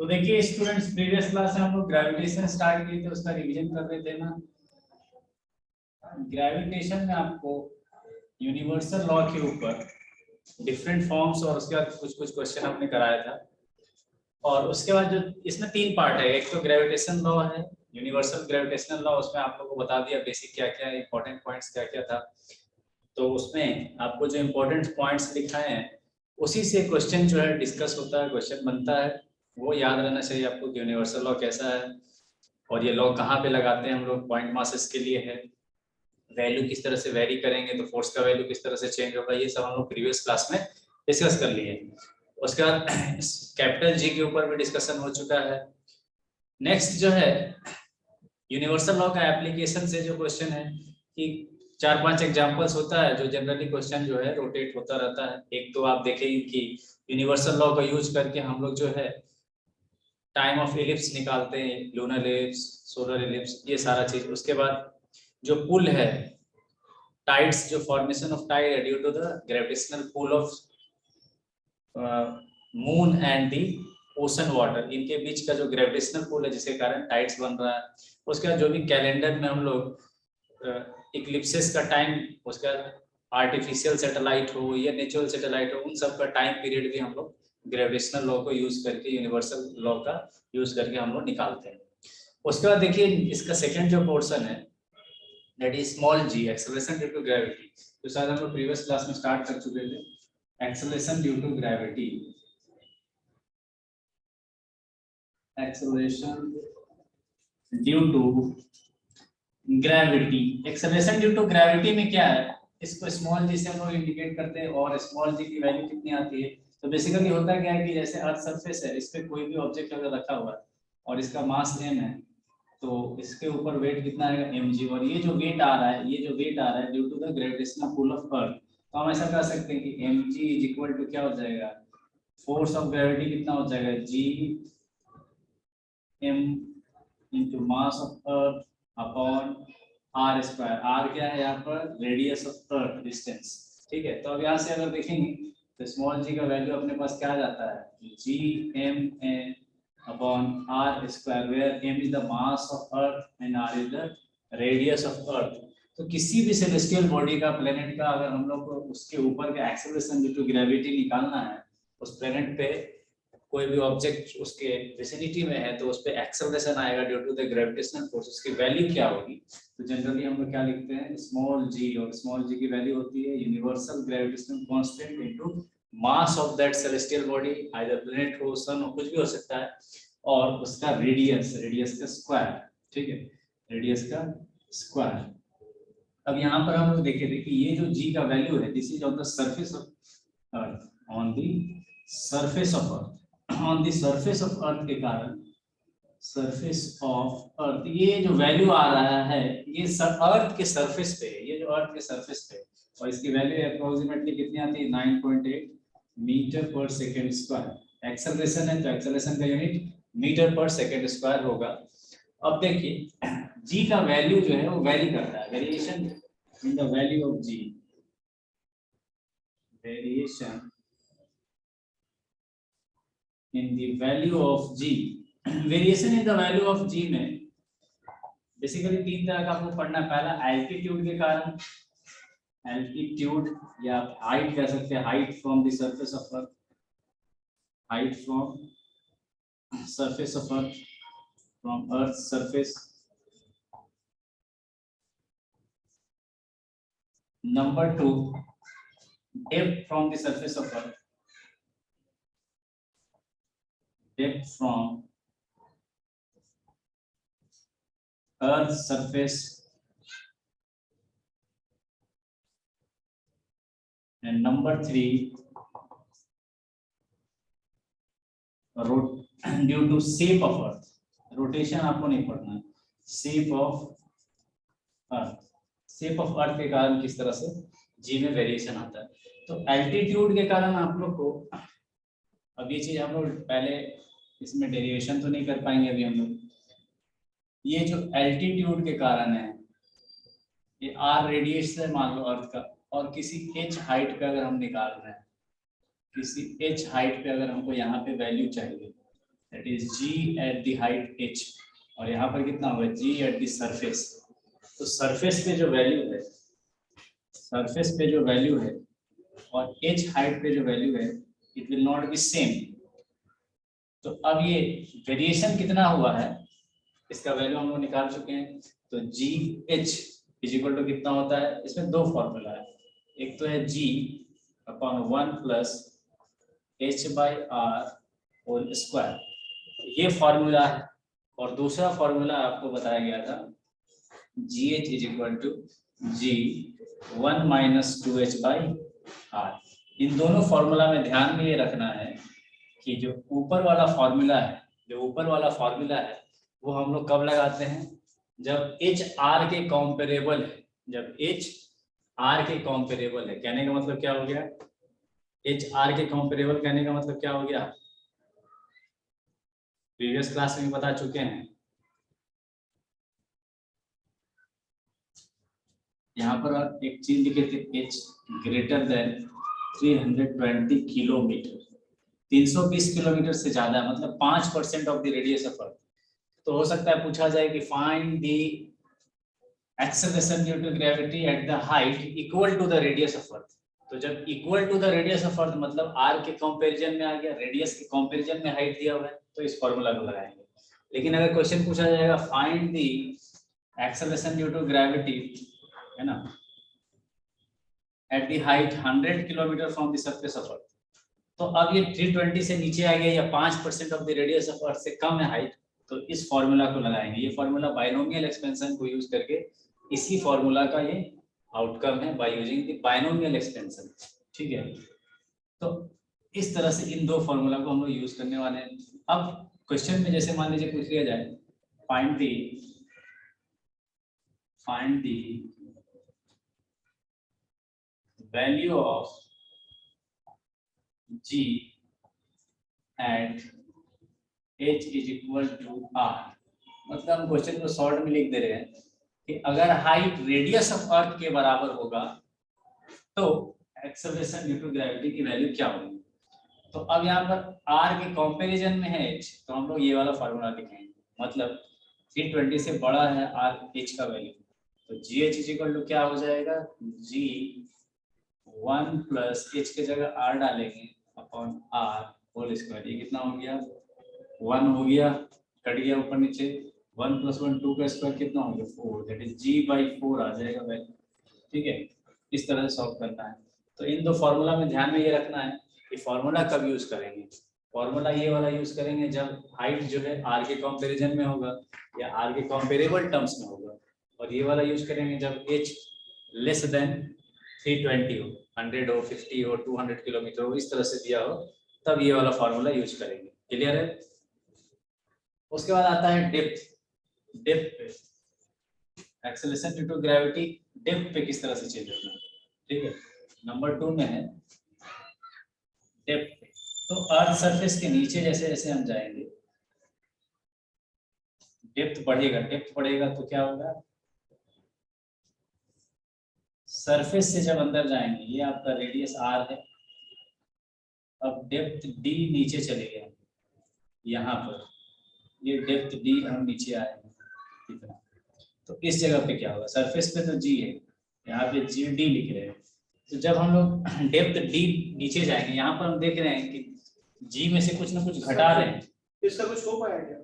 तो देखिए students, previous class में हम लोग ग्रेविटेशन स्टार्ट किए थे, उसका रिवीजन कर रहे थे ना। ग्रेविटेशन में आपको यूनिवर्सल लॉ के ऊपर डिफरेंट फॉर्म्स और उसके बाद कुछ कुछ क्वेश्चन हमने कराया था। और उसके बाद जो इसमें तीन पार्ट है, एक तो ग्रेविटेशन लॉ है, यूनिवर्सल ग्रेविटेशनल लॉ, उसमें आप लोगों को बता दिया बेसिक क्या क्या इंपॉर्टेंट पॉइंट्स क्या क्या था। तो उसमें आपको जो इंपॉर्टेंट पॉइंट्स लिखाए हैं उसी से क्वेश्चन जो है डिस्कस होता है, क्वेश्चन बनता है। वो याद रहना चाहिए आपको कि यूनिवर्सल लॉ कैसा है और ये लॉ कहाँ पे लगाते हैं हम लोग। पॉइंट मासेस के लिए है, वैल्यू किस तरह से वेरी करेंगे तो फोर्स का वैल्यू किस तरह से चेंज होगा, ये सब हम लोग प्रीवियस क्लास में डिस्कस कर लिए। उसके बाद कैपिटल जी के ऊपर भी डिस्कशन हो चुका है। नेक्स्ट जो है यूनिवर्सल लॉ का एप्लीकेशन से जो क्वेश्चन है कि 4-5 एग्जांपल्स होता है जो जनरली क्वेश्चन जो है रोटेट होता रहता है। एक तो आप देखेंगे कि यूनिवर्सल लॉ का यूज करके हम लोग जो है टाइम ऑफ इलिप्स निकालते हैं, लूनर इलिप्स, सोलर इलिप्स, ये सारा चीज। उसके बाद जो पुल है, टाइड्स, जो फॉर्मेशन ऑफ टाइड है due to the gravitational pull of moon and the ocean water, इनके बीच का जो ग्रेविटेशनल पुल है जिसके कारण टाइड्स बन रहा है। उसके बाद जो भी कैलेंडर में हम लोग इक्लिप्सेस का टाइम, उसका आर्टिफिशियल सैटेलाइट हो या नेचुरल सैटेलाइट हो, उन सब का टाइम पीरियड भी हम लोग ग्रेविटेशनल लॉ को यूज करके, यूनिवर्सल लॉ का यूज करके हम लोग निकालते हैं। उसके बाद देखिए इसका सेकंड जो पोर्शन है that is small g, acceleration due to gravity. तो शायद हम लोग प्रीवियस क्लास में स्टार्ट कर चुके थे, acceleration due to gravity. Acceleration due to gravity, acceleration due to gravity में क्या है, इसको स्मॉल जी से हम लोग इंडिकेट करते हैं और स्मॉल जी की वैल्यू कितनी आती है। तो बेसिकली होता क्या है कि जैसे अर्थ सरफेस है, इस पे कोई भी ऑब्जेक्ट अगर रखा हुआ है और इसका मास m है, तो इसके ऊपर वेट कितना आएगा mg, और ये जो वेट आ रहा है, ये जो वेट आ रहा है due to the gravitational pull of earth. तो हम ऐसा कर सकते हैं कि mg इज इक्वल टू क्या हो जाएगा, फोर्स ऑफ ग्रेविटी कितना हो जाएगा, g m into mass of earth upon are square. R क्या है यहाँ पर, रेडियस ऑफ अर्थ, डिस्टेंस। ठीक है, तो अब यहाँ से अगर देखेंगे तो स्मॉल जी का वैल्यू अपने पास क्या आ जाता है, g m n upon are square, where m is the mass of earth and r is the radius of earth. तो किसी भी सेलेस्टियल बॉडी का, प्लेनेट का, अगर हम लोग को उसके ऊपर का एक्सेलरेशन ड्यू टू ग्रेविटी निकालना है, उस प्लेनेट पे कोई भी ऑब्जेक्ट उसके विसिनिटी में है तो उस पे एक्सेलरेशन आएगा due to the gravitational force, उसकी वैल्यू क्या होगी। तो जनरली हम लोग क्या लिखते हैं, स्मॉल जी, और स्मॉल जी की वैल्यू होती है universal gravitational constant into mass of that celestial body, either planet हो, सन हो, कुछ भी हो सकता है, और उसका रेडियस, रेडियस का स्क्वायर। ठीक है, रेडियस का स्क्वायर। अब यहाँ पर हम लोग देखे थे कि ये जो जी का वैल्यू है, this is on the surface of earth, on the surface of earth, on the surface of earth के कारण, सरफेस ऑफ अर्थ, ये जो वैल्यू आ रहा है ये अर्थ के सरफेस पे है, ये जो अर्थ के सरफेस पे है, और इसकी वैल्यू अप्रोक्सीमेटली कितनी आती है, 9.8 मीटर पर सेकेंड स्क्वायर। एक्सेलरेशन है तो एक्सेलरेशन का यूनिट मीटर पर सेकेंड स्क्वायर होगा। अब देखिए जी का वैल्यू जो है वो वैरी करता है, variation in the value of g, variation in the value of g, variation in the value of g में बेसिकली तीन तरह का आपको पढ़ना है। पहला एल्टीट्यूड के कारण, एल्टीट्यूड या हाइट कह सकते हैं, height from the surface of earth, height from surface of earth, from earth surface. Number two, depth from the surface of earth, depth from earth surface, and number three, due to shape of earth. Rotation आपको नहीं पढ़ना है, shape of earth, shape of earth के कारण किस तरह से जी में वेरिएशन आता है। तो एल्टीट्यूड के कारण आप लोग को, अब ये चीज हम लोग पहले इसमें डेरिवेशन तो नहीं कर पाएंगे अभी हम लोग, ये जो एल्टीट्यूड के कारण है, ये आर रेडियस है मान लो अर्थ का, और किसी एच हाइट पे अगर हम निकाल रहे हैं, किसी एच हाइट पे अगर हमको यहाँ पे वैल्यू चाहिए, that is g eight the height h, और यहाँ पर कितना होगा g एट द सरफेस। तो सरफेस पे जो वैल्यू है, सरफेस पे जो वैल्यू है और h हाइट पे जो वैल्यू है, it will not be same. तो अब ये वेरिएशन कितना हुआ है इसका वैल्यू हम लोग निकाल चुके हैं। तो g h is equal to कितना होता है, इसमें दो फॉर्मूला है, एक तो है g upon 1 plus h by R whole square, ये फॉर्मूला है। और दूसरा फॉर्मूला आपको बताया गया था g h is equal to g 1 minus 2h by R. इन दोनों फॉर्मूला में ध्यान में ये रखना है कि जो ऊपर वाला फॉर्मूला है, जो ऊपर वाला फॉर्मूला है वो हम लोग कब लगाते हैं, जब h r के कॉम्पेरेबल है। जब h r के कॉम्पेरेबल है, कहने का मतलब क्या हो गया, h r के कॉम्पेरेबल कहने का मतलब क्या हो गया, प्रीवियस क्लास में बता चुके हैं। यहाँ पर आप एक चीज लिखे थे, h greater than 320 kilometre, 320 kilometre से ज्यादा है, मतलब 5% of the radius of earth. तो हो सकता है पूछा जाए कि find the acceleration due to gravity at the height equal to the radius of earth. तो जब equal to the radius of earth मतलब r के कंपैरिजन में आ गया, रेडियस के कंपैरिजन में हाइट दिया हुआ है, तो इस फॉर्मूला को लगाएंगे। लेकिन अगर क्वेश्चन पूछा जाएगा find the acceleration due to gravity, है ना, at the height 100 kilometre from the surface of earth, तो अब ये 320 से नीचे आ गया या 5% ऑफ द रेडियस ऑफ अर्थ से कम है हाइट, तो इस फॉर्मूला को लगाएंगे। ये फॉर्मूला बाइनोमियल एक्सपेंशन को यूज करके, इसी फॉर्मूला का ये आउटकम है by using the binomial expansion. ठीक है, तो इस तरह से इन दो फॉर्मूला को हम लोग यूज करने वाले हैं। अब क्वेश्चन में जैसे मान लीजिए पूछ लिया जाए find the value of g at h is equal to r, मतलब हम क्वेश्चन को शॉर्ट में लिख दे रहे हैं कि अगर हाइट रेडियस ऑफ अर्थ के बराबर होगा तो एक्सेलरेशन ड्यू टू ग्रेविटी की वैल्यू क्या होगी। तो अब यहाँ पर r के कंपैरिजन में है h, तो हम लोग ये वाला फार्मूला लिखेंगे, मतलब 320 से बड़ा है r h का वैल्यू, तो g h is equal to क्या हो जाएगा, g 1 प्लस h के जगह r डालेंगे अपॉन r होल स्क्वायर। ये कितना हो गया, 1 हो गया, कट गया ऊपर नीचे, 1 प्लस 1 2 का स्क्वायर कितना हो गया 4, दैट इज g बाई 4 आ जाएगा वैल्यू। ठीक है, इस तरह से सॉल्व करना है। तो इन दो फार्मूला में ध्यान में ये रखना है कि फार्मूला कब यूज करेंगे। फार्मूला ये वाला यूज करेंगे जब हाइट जो है r के कंपैरिजन में होगा या r के कंपेरेबल टर्म्स में होगा, और ये वाला यूज करेंगे जब h लेस देन 320 हो, 100 हो, 50 हो, 200 किलोमीटर हो, इस तरह से दिया हो, तब ये वाला फार्मूला यूज करेंगे। क्लियर है। उसके बाद आता है डेप्थ। डेप्थ पे acceleration due to gravity depth पे किस तरह से चेंज होगा। ठीक है, नंबर 2 में है डेप्थ पे। तो अर्थ सरफेस के नीचे जैसे जैसे हम जाएंगे डेप्थ बढ़ेगा, डेप्थ बढ़ेगा तो क्या होगा, सरफेस से जब अंदर जाएंगे, ये आपका रेडियस r है, अब डेप्थ d नीचे चले गए, यहाँ पर ये डेप्थ d हम नीचे आएंगे कितना, तो इस जगह पे क्या होगा, सरफेस पे तो g है, यहाँ पे जी डी लिख रहे हैं, तो जब हम लोग डेप्थ d नीचे जाएंगे, यहाँ पर हम देख रहे हैं कि g में से कुछ ना कुछ घटा रहे हैं। इसका कुछ हो पाया क्या?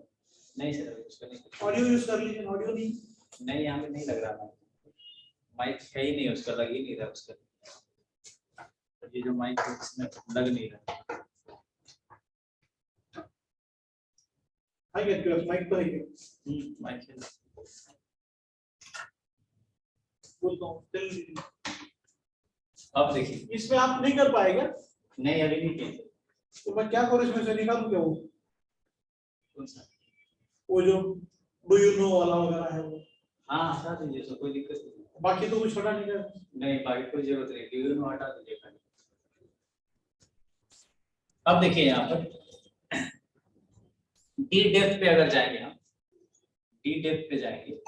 नहीं सर, उसका नहीं। ऑडियो यूज कर लीजिए, ऑडियो नहीं यहाँ पे नहीं लग रहा, माइक है ही नहीं उसका, लग ही नहीं रहा उसका, ये जो माइक है इसमें लग नहीं रहा। आई गेट योर माइक तो है क्या? माइक है, बोलता हूं। अब देखिए इसमें आप नहीं कर पाएगा। नहीं अभी नहीं किए, तो मैं क्या करूं, इसमें से निकालूं क्या वो? कौन सा? वो जो डू यू नो वाला वगैरह है वो। हाँ हटा दीजिए, तो कोई दिक्कत नहीं। बाकी तो कुछ हटा नहीं कर। नहीं बाकी कोई जरूरत नहीं, डू यू नो हटा दीजिए खाली। अब देखिए यहाँ पर डी डेप्थ पे अगर जाएंगे हम, डी डेप्थ पे जाएंगे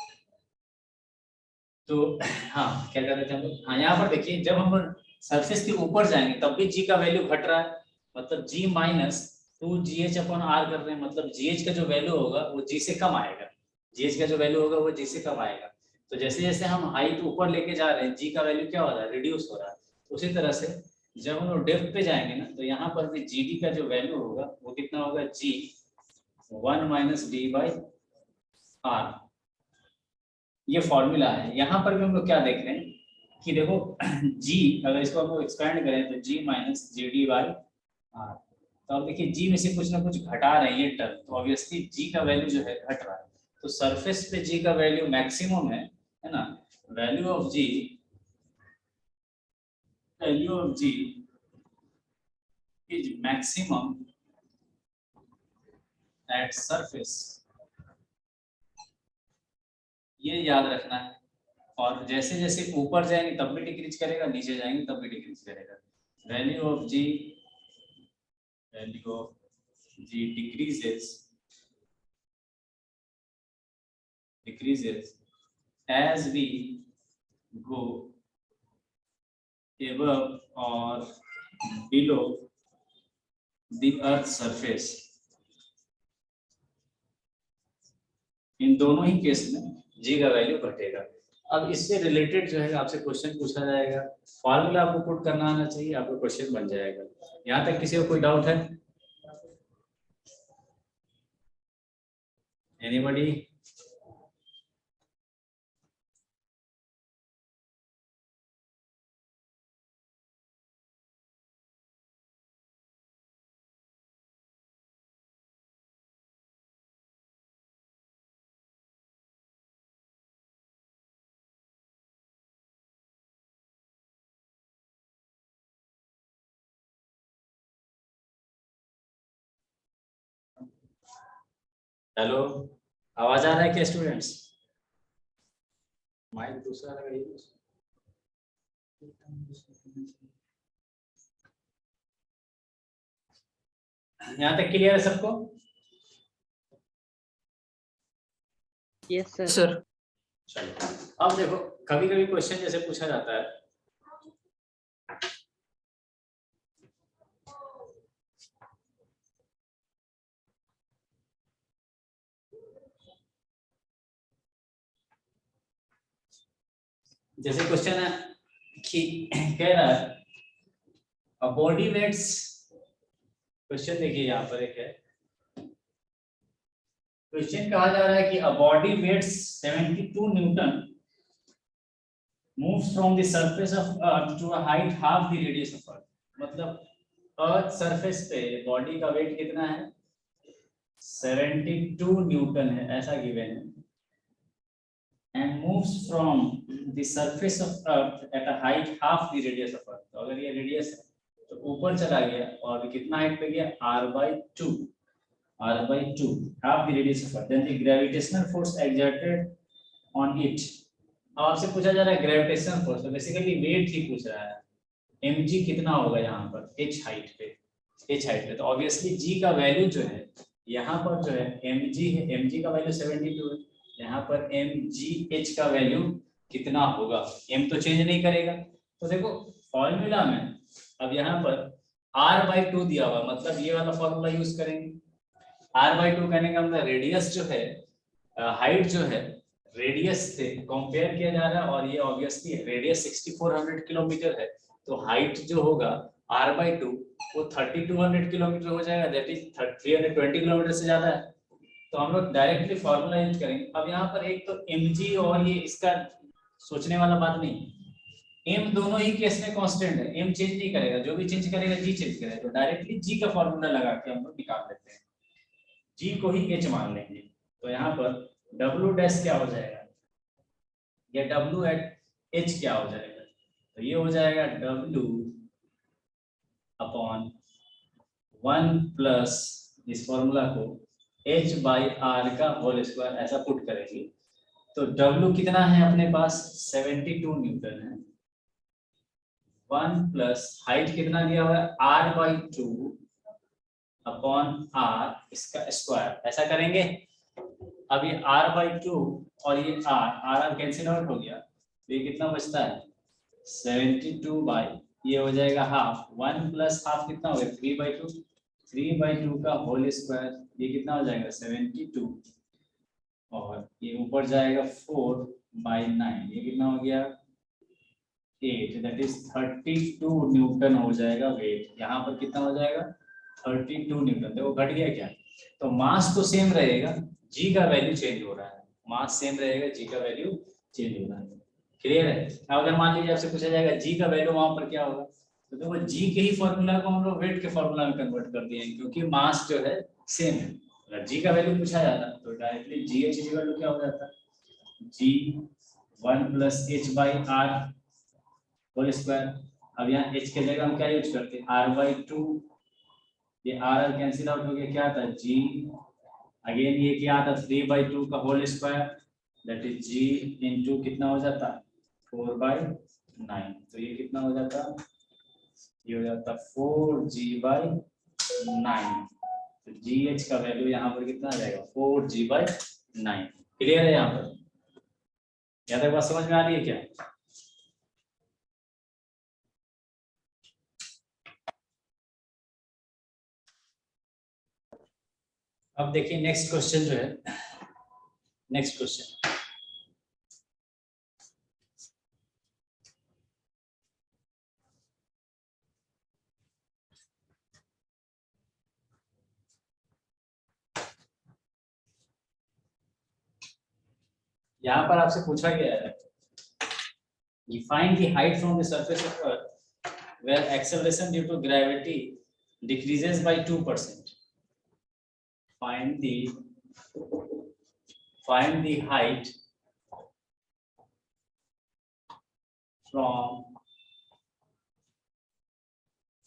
तो हाँ क्या कर रहे थे हम लोग, हाँ यहाँ पर देखिए जब हम सरफेस के ऊपर जाएंगे तब भी जी का वैल्यू घट रहा है, मतलब जी माइनस 2gh अपॉन r कर रहे हैं, मतलब gh का जो वैल्यू होगा वो g से कम आएगा, gh का जो वैल्यू होगा वो g से कम आएगा। तो जैसे जैसे हम हाइट ऊपर लेके जा रहे हैं g का वैल्यू क्या हो रहा है, रिड्यूस हो रहा है। उसी तरह से जब हम लोग डेप्थ पे जाएंगे ना, तो यहाँ पर भी gd का जो वैल्यू होगा वो कितना होगा, g 1 minus d by r. ये फॉर्मूला है। यहाँ पर भी हम लोग क्या देख रहे हैं कि देखो g अगर इसको हम लोग एक्सपेंड करें तो g minus g d by r. तो अब देखिए g में से कुछ ना कुछ घटा रहे हैं ये टर्म, तो ऑब्वियसली g का वैल्यू जो है घट रहा है। तो सरफेस पे g का वैल्यू मैक्सिमम है ना। Value of g is maximum at surface, ये याद रखना है। और जैसे जैसे ऊपर जाएंगे तब भी डिक्रीज करेगा, नीचे जाएंगे तब भी डिक्रीज करेगा। Value of g decreases as we go above or below the earth surface। इन दोनों ही केस में g का वैल्यू घटेगा। अब इससे रिलेटेड जो है आपसे क्वेश्चन पूछा जाएगा, फॉर्मूला आपको पुट करना आना चाहिए, आपको क्वेश्चन बन जाएगा। यहाँ तक किसी को कोई डाउट है? एनीबॉडी? हेलो, आवाज आ रहा है क्या स्टूडेंट्स? माइक दूसरा लगाइए। यहाँ तक क्लियर है सबको? Yes sir. चलो अब देखो, कभी कभी क्वेश्चन जैसे पूछा जाता है जैसे क्वेश्चन है कि कह रहा है बॉडी वेट्स, क्वेश्चन देखिए यहाँ पर एक है, क्वेश्चन कहा जा रहा है कि a body weights 72 newton moves from the surface of earth to a height half the radius of earth। मतलब अर्थ सरफेस पे बॉडी का वेट कितना है, 72 न्यूटन है, ऐसा गिवन है। and moves from the surface of earth at a height half the radius of earth। तो अगर ये रेडियस है तो ऊपर चला गया और कितना हाइट पे गया, r/2, half the radius of earth। then the gravitational force exerted on it। अब आपसे पूछा जा रहा है ग्रेविटेशनल फोर्स, तो बेसिकली वेट ही पूछ रहा है। mg कितना होगा यहाँ पर h हाइट पे, तो ऑब्वियसली g का वैल्यू जो है यहाँ पर जो है mg है, mg का वैल्यू 72 है, यहाँ पर mgh का वैल्यू कितना होगा, m तो चेंज नहीं करेगा। तो देखो फॉर्मूला में अब यहाँ पर r/2 दिया हुआ, मतलब ये वाला फॉर्मूला यूज करेंगे। r/2 कहने का मतलब रेडियस जो है, हाइट जो है रेडियस से कंपेयर किया जा रहा है, और ये ऑब्वियसली रेडियस 6400 किलोमीटर है, तो हाइट जो होगा r/2 वो 3200 किलोमीटर हो जाएगा, दैट इज 320 किलोमीटर से ज्यादा है। तो हम लोग डायरेक्टली फॉर्मूला यूज करेंगे। अब यहाँ पर एक तो mg और ये इसका सोचने वाला बात नहीं, m दोनों ही केस में कांस्टेंट है, m चेंज नहीं करेगा, जो भी चेंज करेगा g चेंज करेगा। तो डायरेक्टली g का फॉर्मूला लगा के हम लोग निकाल लेते हैं, g को ही h मान लेंगे। तो यहाँ पर w डैश क्या हो जाएगा, या w एट h क्या हो जाएगा, तो ये हो जाएगा w अपॉन 1 प्लस इस फॉर्मूला को h/r का होल स्क्वायर, ऐसा पुट करेंगे। तो w कितना है अपने पास, 72 न्यूटन है, 1 प्लस हाइट कितना दिया हुआ है r/2 अपॉन r इसका स्क्वायर, ऐसा करेंगे। अब ये r/2 और ये r कैंसिल आउट हो गया, तो ये कितना बचता है 72 बाई, ये हो जाएगा हाफ, 1 प्लस हाफ कितना हो गया 3/2, 3/2 का होल स्क्वायर, ये कितना हो जाएगा 72, और ये ऊपर जाएगा 4/9, ये कितना हो गया 8, दैट इज 32 न्यूटन हो जाएगा वेट। यहाँ पर कितना हो जाएगा 32 न्यूटन। देखो घट गया क्या, तो मास तो सेम रहेगा, जी का वैल्यू चेंज हो रहा है, मास सेम रहेगा, जी का वैल्यू चेंज हो रहा है। क्लियर है। अब अगर मान लीजिए आपसे पूछा जाएगा जी का वैल्यू वहां पर क्या होगा, तो देखो जी के ही फॉर्मूला को हम लोग वेट के फॉर्मूला में कन्वर्ट कर दिए हैं, क्योंकि मास जो है सेम है। अगर जी का वैल्यू पूछा जाता तो डायरेक्टली जी एच की वैल्यू क्या हो जाता, जी 1 + h/r होल स्क्वायर। अब यहाँ h के जगह हम क्या यूज करते हैं r/2, ये r कैंसिल आउट हो गया, क्या आता है g, अगेन ये क्या आता 3/2 का whole square, that is g into कितना हो जाता 4/9, तो ये कितना हो जाता, ये हो जाता 4g/9, तो gh का वैल्यू यहाँ पर कितना आ जाएगा 4g/9। क्लियर है यहाँ पर, यहाँ तक बात समझ में आ रही है क्या। अब देखिए नेक्स्ट क्वेश्चन जो है, नेक्स्ट क्वेश्चन, यहाँ पर आपसे पूछा गया है, find the height from the surface of earth where acceleration due to gravity decreases by 2%. Find the height from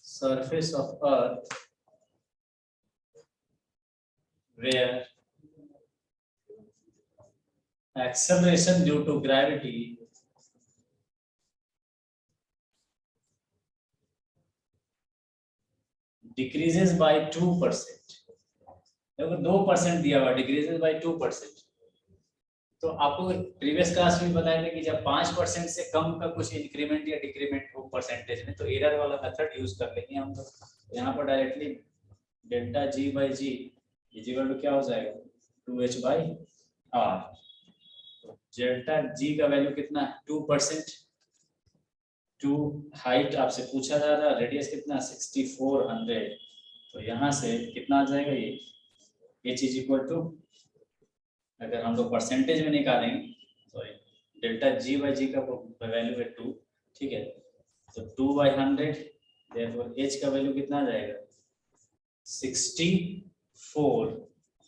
surface of earth where acceleration due to gravity decreases by 2%। देखो 2% दिया हुआ, decreases by 2%। तो आपको previous class में बताया था कि जब 5% से कम का कुछ इंक्रीमेंट या डिक्रीमेंट हो परसेंटेज में, तो एरर वाला मेथड यूज कर लेंगे हम लोग। तो यहाँ पर directly delta g/g equal to क्या हो जाएगा 2h/r। तो डेल्टा g का वैल्यू कितना है 2%। 2 हाइट आपसे पूछा जा रहा है, रेडियस कितना 6400, तो यहाँ से कितना आ जाएगा ये h इज इक्वल टू, अगर हम लोग परसेंटेज में निकालेंगे तो डेल्टा g/g का वैल्यू है 2, ठीक है, तो 2/100, देयरफॉर h का वैल्यू कितना आ जाएगा 64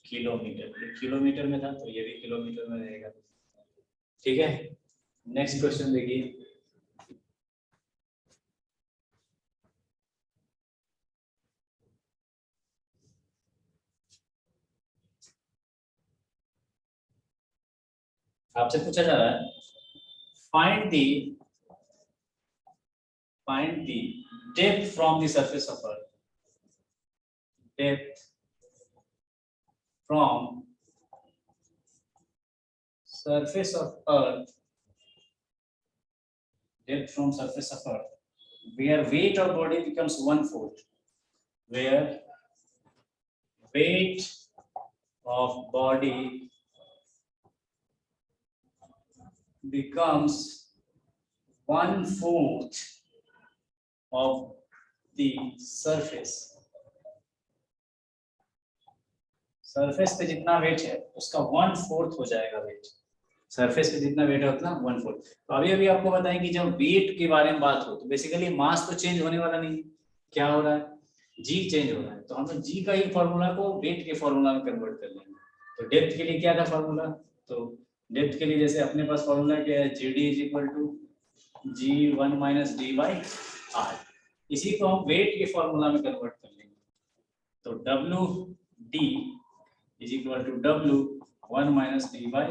किलोमीटर। ये किलोमीटर में था तो ये भी किलोमीटर में रहेगा, ठीक है। नेक्स्ट क्वेश्चन देखिए, आपसे पूछा जा रहा है find the depth from the surface of earth, depth from surface of earth, depth from surface of earth where weight of body becomes 1/4, where weight of body becomes 1/4 of the surface। Surface पे जितना wait है उसका 1/4 हो जाएगा wait, surface पे जितना wait है उतना 1/4। तो अभी अभी आपको बताएं कि जब वेट के बारे में बात हो तो बेसिकली मास तो चेंज होने वाला नहीं है, क्या हो रहा है जी चेंज हो रहा है, तो हम लोग जी का ही फॉर्मूला को वेट के फॉर्मूला में कन्वर्ट कर लेंगे। तो डेप्थ के लिए क्या था फॉर्मूला, तो डेप्थ के लिए जैसे अपने पास फॉर्मूला क्या है g d is equal to g1 - d/r, इसी को हम वेट के फॉर्मूला में कन्वर्ट कर लेंगे। तो WD is equal to W1 - d/r।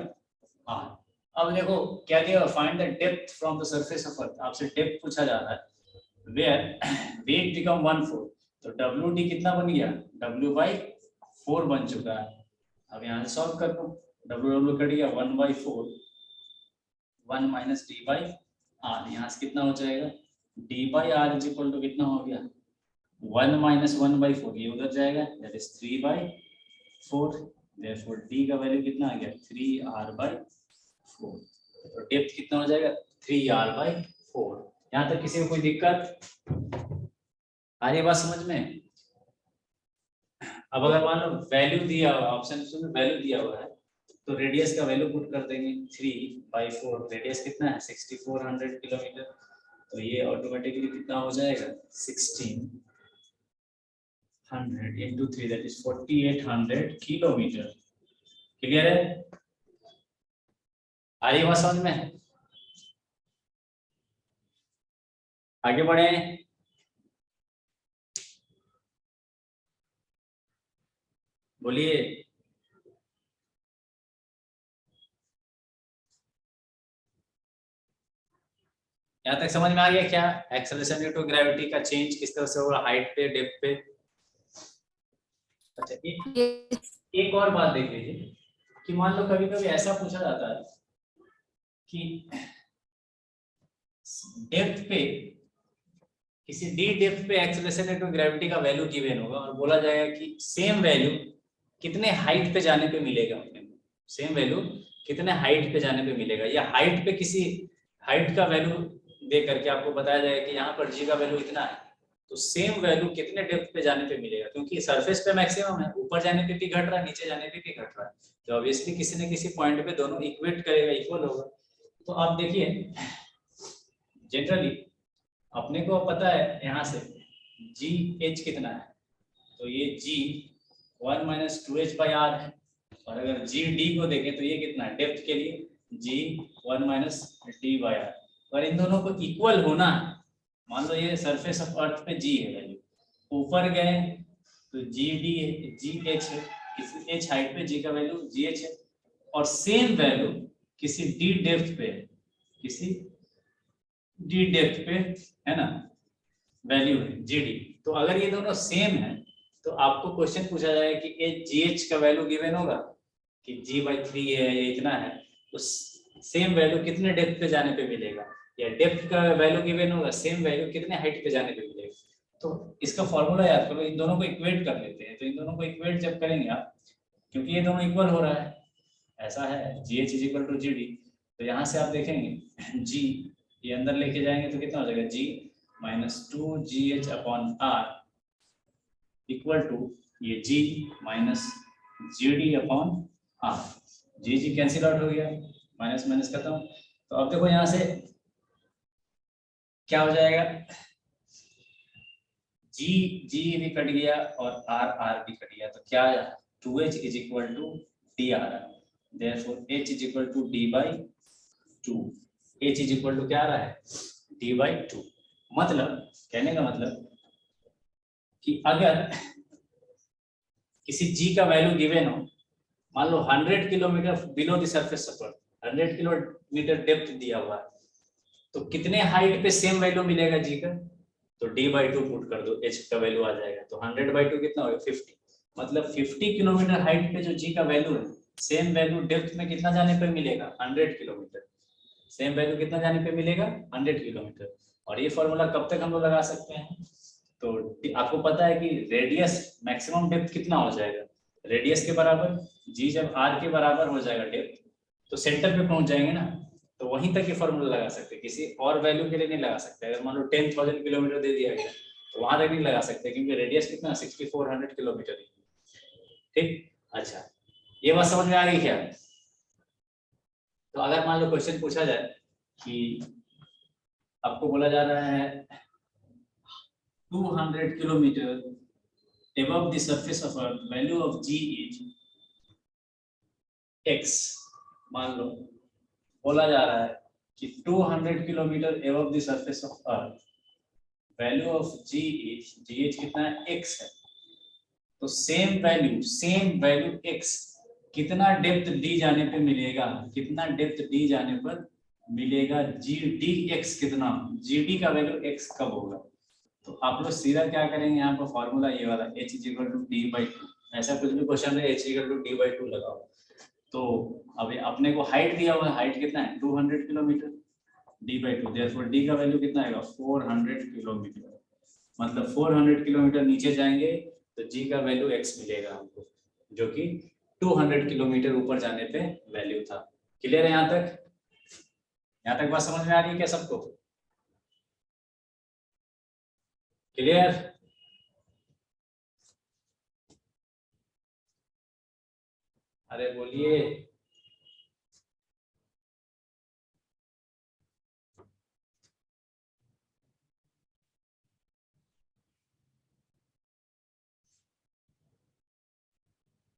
अब देखो क्या दिया, find the depth from the surface of अर्थ, आपसे डेप्थ पूछा जा रहा है वेयर वेट बिकम 1/4, तो WD कितना बन गया W/4 बन चुका है। अब यहाँ से सॉल्व कर दो, W कट गया 1/4, 1 - d/r, यहाँ से कितना हो जाएगा d/r इज इक्वल टू कितना हो गया 1 माइनस 1/4 ये उधर जाएगा, दैट इज 3/4। देयरफॉर डी का वैल्यू कितना आ गया 3r/4। तो डेप्थ कितना हो जाएगा 3r/4। यहाँ तक किसी को कोई दिक्कत आ रही है बात समझ में? अब अगर मान लो वैल्यू दिया हुआ ऑप्शन में वैल्यू दिया हुआ है तो रेडियस का वैल्यू पुट कर देंगे 3/4। रेडियस कितना है 6400 किलोमीटर, तो ये ऑटोमेटिकली कितना हो जाएगा 1600 into 3 that is 4800 kilometre. Clear है? आ रही है बात समझ में? आगे बढ़े। बोलिए। यहाँ तक समझ में आ गया क्या? एक्सेलरेशन ड्यू टू ग्रेविटी का चेंज किस तरह से होगा हाइट पे डेप्थ पे। अच्छा एक और बात देख लीजिए कि मान लो कभी कभी ऐसा पूछा जाता है कि डेप्थ पे किसी डी डेप्थ पे एक्सेलरेशन ड्यू टू ग्रेविटी का वैल्यू गिवन होगा और बोला जाएगा कि सेम वैल्यू कितने हाइट पे जाने पे मिलेगा। सेम वैल्यू कितने हाइट पे जाने पे मिलेगा, या हाइट पे किसी हाइट का वैल्यू दे करके आपको बताया जाएगा कि यहाँ पर जी का वैल्यू इतना है, तो सेम वैल्यू कितने डेप्थ पे जाने पे मिलेगा, क्योंकि सरफेस पे मैक्सिमम है, ऊपर जाने पे भी घट रहा है नीचे जाने पे भी घट रहा है, तो ऑब्वियसली किसी न किसी पॉइंट पे दोनों इक्वेट करेगा, इक्वल होगा। तो आप देखिए जनरली अपने को पता है यहाँ से जी एच कितना है, तो ये जी 1 माइनस 2h/r है, और अगर जी डी को देखें तो ये कितना है डेप्थ के लिए जी 1 माइनस d/r। और इन दोनों को इक्वल होना है, मान लो ये सरफेस ऑफ अर्थ पे जी है वैल्यू, ऊपर गए तो जी डी जी एच है, किसी एच हाइट पे जी का वैल्यू जी एच है, और सेम वैल्यू किसी डी डेप्थ पे किसी डी डेप्थ पे है ना वैल्यू है जी डी। तो अगर ये दोनों सेम है तो आपको क्वेश्चन पूछा जाएगा कि ए जी एच का वैल्यू गिवन होगा कि g/3 है ये इतना है, तो सेम वैल्यू कितने डेप्थ पे जाने पे मिलेगा, या डेप्थ का वैल्यू गिवन होगा सेम वैल्यू कितने हाइट पे जाने पे मिलेगा। तो इसका फॉर्मूला याद करो, इन दोनों को इक्वेट कर लेते हैं। तो इन दोनों को इक्वेट जब करेंगे आप, क्योंकि ये दोनों इक्वल हो रहा है, ऐसा है g h is equal to g d, तो यहाँ से आप देखेंगे जी ये अंदर लेके जाएंगे तो कितना हो जाएगा जी माइनस 2gh/r इक्वल टू ये g माइनस gd/r। जी कैंसिल आउट हो गया, माइनस माइनस खत्म। तो अब देखो यहाँ से क्या हो जाएगा, जी भी कट गया और r भी कट गया, तो क्या 2h is equal to dr, therefore h is equal to d/2। h is equal to क्या आ रहा है d/2। मतलब कहने का मतलब कि अगर किसी g का वैल्यू गिवन हो, मान लो 100 kilometre below the surface of earth, 100 kilometre depth दिया हुआ है, तो कितने हाइट पे सेम वैल्यू मिलेगा g का, तो d/2 पुट कर दो, h का वैल्यू आ जाएगा, तो 100/2 कितना होगा 50। मतलब 50 किलोमीटर हाइट पे जो g का वैल्यू है, सेम वैल्यू डेप्थ में कितना जाने पे मिलेगा 100 किलोमीटर, सेम वैल्यू कितना जाने पे मिलेगा 100 किलोमीटर। और ये फॉर्मूला कब तक हम लोग लगा सकते हैं, तो आपको पता है कि रेडियस मैक्सिमम डेप्थ कितना हो जाएगा, रेडियस के बराबर जी, जब r के बराबर हो जाएगा डेप्थ तो सेंटर पे पहुंच जाएंगे ना, तो वहीं तक ये फॉर्मूला लगा सकते हैं, किसी और वैल्यू के लिए नहीं लगा सकते। अगर मान लो 10,000 किलोमीटर दे दिया गया तो वहां तक नहीं लगा सकते, क्योंकि रेडियस कितना 6400 किलोमीटर है। ठीक, अच्छा ये बात समझ में आ गई क्या? तो अगर मान लो क्वेश्चन पूछा जाए कि आपको बोला जा रहा है 200 kilometre above the surface of earth, value of g is x, मान लो बोला जा रहा है कि 200 kilometre above the surface of earth, value of g is gh कितना है x है, तो सेम वैल्यू x कितना डेप्थ डी जाने पे मिलेगा, कितना डेप्थ डी जाने पर मिलेगा जी डी एक्स, कितना जी डी का वैल्यू x कब होगा। तो आप लोग सीधा क्या करेंगे, यहाँ पर फॉर्मूला ये वाला h is equal to d/2, ऐसा कुछ भी क्वेश्चन है h इक्वल टू d/2 लगाओ। तो अभी अपने को हाइट दिया हुआ है, हाइट कितना है 200 किलोमीटर, d/2, देयरफॉर d का वैल्यू कितना आएगा 400 किलोमीटर। मतलब 400 किलोमीटर नीचे जाएंगे तो जी का वैल्यू x मिलेगा हमको, जो कि 200 किलोमीटर ऊपर जाने पे वैल्यू था। क्लियर है यहाँ तक? यहाँ तक बात समझ में आ रही है क्या सबको? क्लियर? अरे बोलिए।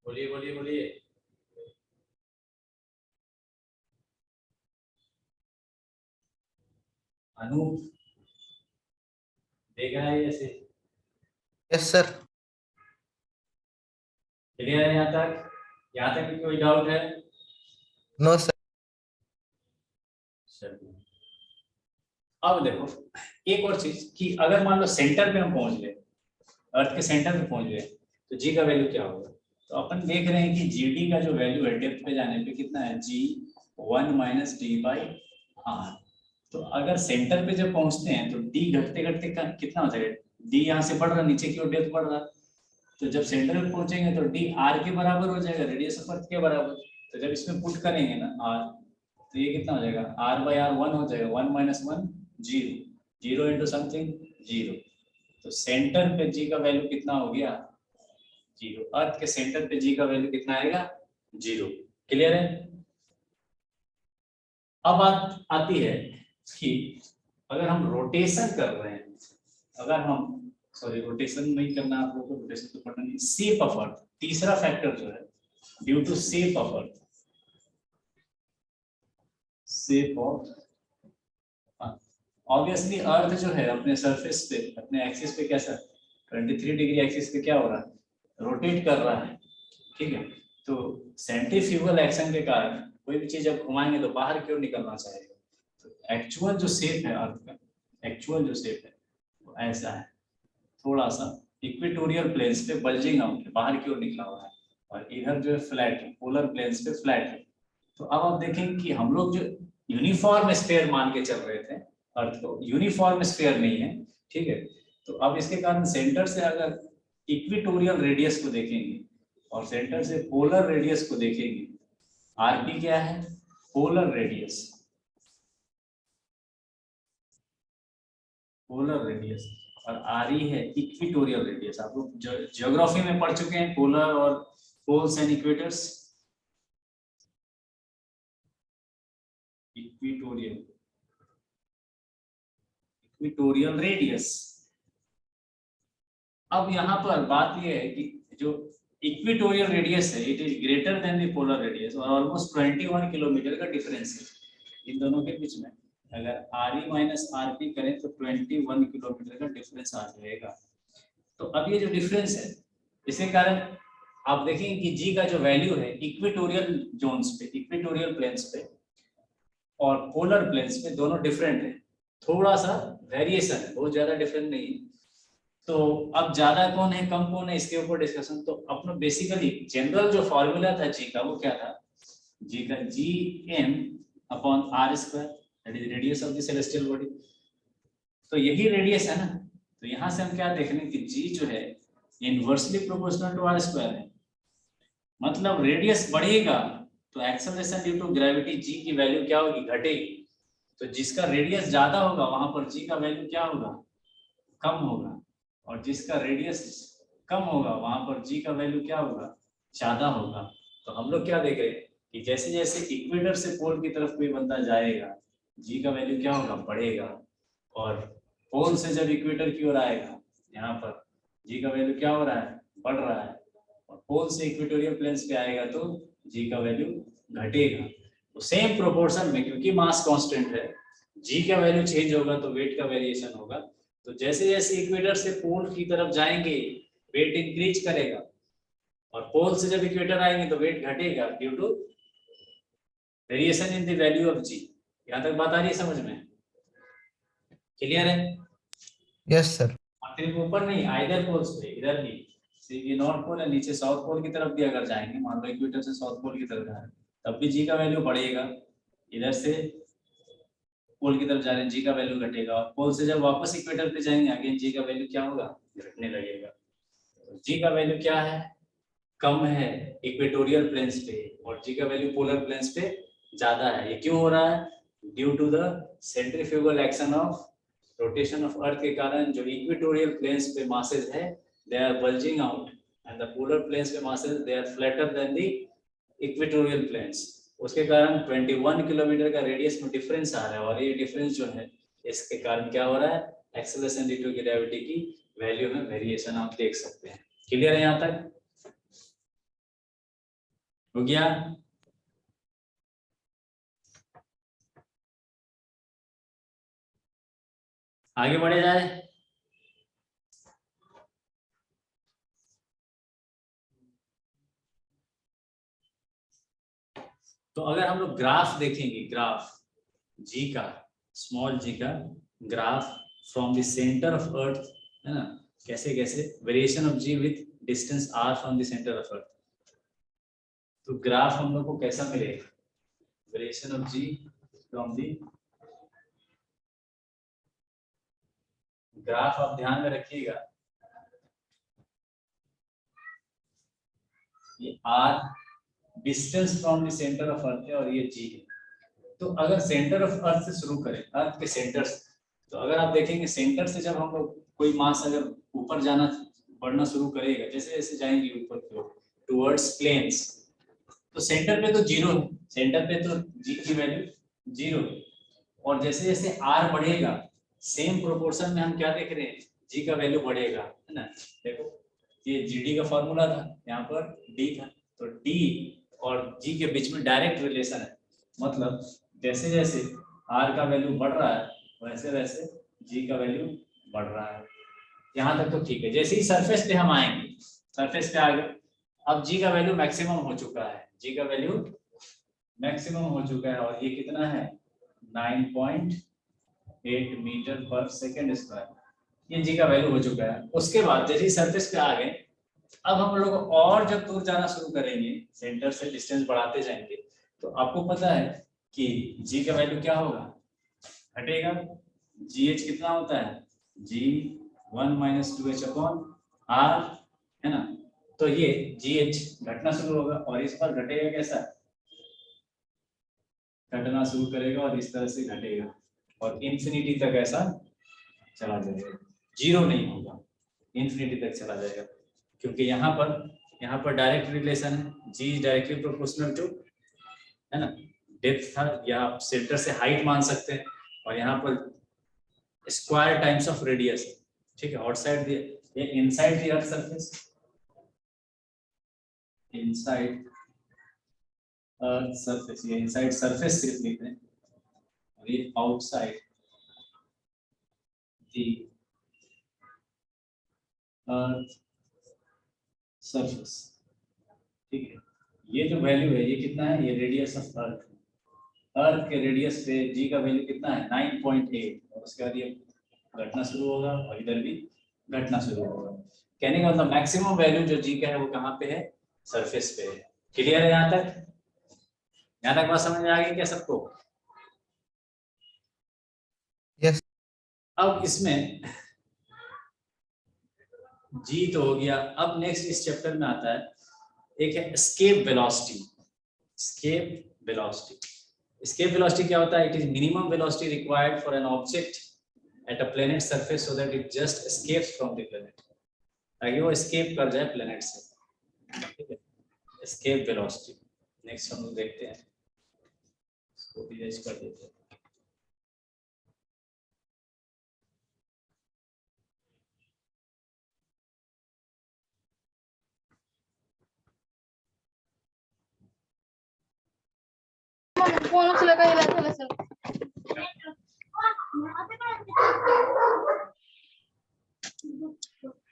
बोलिए बोलिए बोलिए। अनूप देख रहा है ऐसे? Yes sir. क्लियर है यहाँ तक? यहाँ तक भी कोई डाउट है? No sir. चलिए अब देखो एक और चीज कि अगर मान लो सेंटर पे हम पहुंच गए, अर्थ के सेंटर पे पहुंच गए, तो जी का वैल्यू क्या होगा? तो अपन देख रहे हैं कि जी डी का जो वैल्यू है डेप्थ पे जाने पे कितना है, जी 1 माइनस डी बाई आर। तो अगर सेंटर पे जब पहुंचते हैं तो डी घटते घटते कितना हो जाएगा, डी यहाँ से बढ़ रहा नीचे की ओर डेप्थ बढ़ रहा, तो जब सेंटर पे पहुंचेंगे तो डी आर के बराबर हो जाएगा, रेडियस ऑफ अर्थ के बराबर। तो जब इसमें पुट करेंगे ना आर, तो ये कितना हो जाएगा, आर बाई आर 1 हो जाएगा, 1 माइनस 1 0, 0 इंटू समथिंग 0। तो सेंटर पे जी का वैल्यू कितना हो गया, 0। अर्थ के सेंटर पे जी का वैल्यू कितना आएगा, 0। क्लियर है? अब बात आती है कि अगर हम रोटेशन कर रहे हैं, अगर हम सॉरी रोटेशन नहीं करना आप लोगों को, रोटेशन तो पढ़ना नहीं, शेप ऑफ अर्थ तीसरा फैक्टर जो है, due to shape of earth, shape of obviously earth जो है अपने सरफेस पे, अपने एक्सिस पे कैसा 23 डिग्री एक्सिस पे क्या हो रहा है, रोटेट कर रहा है। ठीक है, तो सेंट्रीफ्यूगल एक्शन के कारण कोई भी चीज जब घुमाएंगे तो बाहर की ओर निकलना चाहेगा। तो एक्चुअल जो शेप है अर्थ का, एक्चुअल जो शेप है वो ऐसा है, थोड़ा सा इक्वेटोरियल प्लेन्स पे बल्जिंग आउट है, बाहर की ओर निकला हुआ है, और इधर जो है फ्लैट है, पोलर प्लेन्स पे फ्लैट है। तो अब आप देखें कि हम लोग जो यूनिफॉर्म स्फीयर मान के चल रहे थे अर्थ को, यूनिफॉर्म स्फीयर नहीं है। ठीक है, तो अब इसके कारण सेंटर से अगर इक्वेटोरियल रेडियस को देखेंगे और सेंटर से पोलर रेडियस को देखेंगे, आरपी क्या है, पोलर रेडियस, पोलर रेडियस, और आरई है इक्वेटोरियल रेडियस। आप लोग ज्योग्राफी में पढ़ चुके हैं पोलर और poles and equators. Equatorial, equatorial radius. अब यहाँ पर बात यह है कि जो इक्वेटोरियल रेडियस है it is greater than the polar radius, और ऑलमोस्ट 21 किलोमीटर का डिफरेंस है इन दोनों के बीच में। अगर r e minus r p करें तो 21 किलोमीटर का डिफरेंस आ जाएगा। तो अब ये जो डिफरेंस है इसके कारण आप देखेंगे कि जी का जो वैल्यू है इक्वेटोरियल जोन्स पे, इक्वेटोरियल प्लेन्स पे और पोलर प्लेन्स पे दोनों डिफरेंट है, थोड़ा सा वेरिएशन है, बहुत ज्यादा डिफरेंट नहीं है। तो अब ज्यादा कौन है कम कौन है इसके ऊपर डिस्कशन। तो अपना बेसिकली जनरल जो फॉर्मूला था जी का वो क्या था, जी का G M upon are square, that is radius of the celestial body. तो यही रेडियस है ना, तो यहां से हम क्या देख रहे हैं कि जी जो है inversely proportional to R square है, मतलब रेडियस बढ़ेगा तो acceleration due to gravity G की वैल्यू क्या होगी, घटेगी। तो जिसका रेडियस ज्यादा होगा वहां पर जी का वैल्यू क्या होगा, कम होगा, और जिसका रेडियस कम होगा वहां पर जी का वैल्यू क्या होगा, ज्यादा होगा। तो हम लोग क्या देख रहे हैं कि जैसे जैसे इक्वेटर से पोल की तरफ कोई बंदा जाएगा जी का वैल्यू क्या होगा, बढ़ेगा, और पोल से जब इक्वेटर की ओर आएगा यहाँ पर जी का वैल्यू क्या हो रहा है, बढ़ रहा है, और पोल से इक्वेटोरियल प्लेन्स पे आएगा तो जी का वैल्यू घटेगा। तो सेम प्रोपोर्शन में, क्योंकि मास कांस्टेंट है, जी का वैल्यू चेंज होगा तो वेट का वेरिएशन होगा। तो जैसे जैसे इक्वेटर से पोल की तरफ जाएंगे वेट इंक्रीज करेगा, और पोल से जब इक्वेटर आएंगे तो वेट घटेगा due to variation in the value of g. यहाँ तक बात आ रही है समझ में? क्लियर है? Yes sir. सिर्फ ऊपर नहीं, आइदर पोल्स पे, इधर भी ये नॉर्थ पोल है, नीचे साउथ पोल की तरफ भी अगर जाएंगे, मान लो इक्वेटर से साउथ पोल की तरफ जा रहे हैं तब भी जी का वैल्यू बढ़ेगा। इधर से पोल की तरफ जा रहे हैं जी का वैल्यू घटेगा, और पोल से जब वापस इक्वेटर पे जाएंगे अगेन जी का वैल्यू क्या होगा, घटने लगेगा। जी का वैल्यू क्या है, कम है इक्वेटोरियल प्लेन्स पे, और जी का वैल्यू पोलर प्लेन्स पे ज्यादा है। ये क्यों हो रहा है, due to the centrifugal action of rotation of earth के कारण जो इक्वेटोरियल प्लेन्स पे मासेस है they are bulging out, and the polar planes पे masses they are flatter than the equatorial planes. उसके कारण 21 किलोमीटर का रेडियस में डिफरेंस आ रहा है, और ये डिफरेंस जो है इसके कारण क्या हो रहा है, एक्सेलरेशन ड्यू टू ग्रेविटी की वैल्यू में वेरिएशन आप देख सकते हैं। क्लियर है यहाँ तक, हो गया? आगे बढ़े जाए। तो अगर हम लोग ग्राफ देखेंगे, ग्राफ जी का, स्मॉल जी का graph from the centre of earth, है ना, कैसे कैसे variation of g with distance r from the centre of earth, तो ग्राफ हम लोग को कैसा मिलेगा, variation of g from the graph आप ध्यान में रखिएगा, ये r distance from the centre of earth है और ये जी है। तो अगर सेंटर ऑफ अर्थ से शुरू करें, अर्थ के सेंटर से, तो अगर आप देखेंगे सेंटर से जब हम लोग कोई मास अगर ऊपर जाना बढ़ना शुरू करेगा, जैसे जैसे जाएंगे ऊपर की ओर टुवर्ड्स प्लेन्स, तो सेंटर पे तो जीरो है, सेंटर पे तो जी की वैल्यू जीरो है, और जैसे जैसे आर बढ़ेगा सेम प्रोपोर्शन में हम क्या देख रहे हैं, जी का वैल्यू बढ़ेगा, है ना। देखो ये जीडी का फॉर्मूला था, यहाँ पर डी था, तो डी और जी के बीच में डायरेक्ट रिलेशन है, मतलब जैसे जैसे आर का वैल्यू बढ़ रहा है वैसे वैसे जी का वैल्यू बढ़ रहा है। यहाँ तक तो ठीक है। जैसे ही सरफेस पे हम आएंगे, सरफेस पे आ गए, अब जी का वैल्यू मैक्सिमम हो चुका है, जी का वैल्यू मैक्सिमम हो चुका है, और ये कितना है 9.8 मीटर पर सेकेंड स्क्वायर, ये जी का वैल्यू हो चुका है। उसके बाद जैसे ही सरफेस पे आ गए, अब हम लोग और जब दूर जाना शुरू करेंगे, सेंटर से डिस्टेंस बढ़ाते जाएंगे, तो आपको पता है कि जी का वैल्यू क्या होगा, घटेगा। जी एच कितना होता है, जी 1 - 2h अपॉन आर, है ना। तो ये जी एच घटना शुरू होगा, और इस पर घटेगा कैसा, घटना शुरू करेगा और इस तरह से घटेगा, और इंफिनिटी तक ऐसा चला जाएगा, जीरो नहीं होगा, इंफिनिटी तक चला जाएगा, क्योंकि यहाँ पर डायरेक्ट रिलेशन है, जी डायरेक्टली प्रोपोर्शनल टू, है ना, डेप्थ था, या आप सेंटर से हाइट मान सकते हैं, और यहाँ पर स्क्वायर टाइम्स ऑफ रेडियस, ठीक है, आउटसाइड ये inside the earth surface, inside earth surface, ये इनसाइड सरफेस सिर्फ लिख रहे हैं, और ये आउटसाइड द अर्थ सरफेस, ठीक है। ये जो वैल्यू है ये कितना है, ये रेडियस ऑफ अर्थ, अर्थ के रेडियस पे जी का वैल्यू कितना है 9.8, और उसके बाद ये घटना शुरू होगा और इधर भी घटना शुरू होगा। कहने का मतलब मैक्सिमम वैल्यू जो जी का है वो कहाँ पे है, सरफेस पे है। क्लियर है यहाँ तक, यहाँ तक बात समझ में आ गई क्या सबको? यस अब इसमें जी तो हो गया, अब नेक्स्ट इस चैप्टर में आता है एक है escape velocity. Escape velocity, escape velocity क्या होता है, it is minimum velocity required for an object at a planet surface so that it just escapes from the planet, ताकि वो escape कर जाए planet से, ठीक है, escape velocity। नेक्स्ट हम लोग देखते हैं, इसको भी कर देते हैं। फोन से लगा इला चला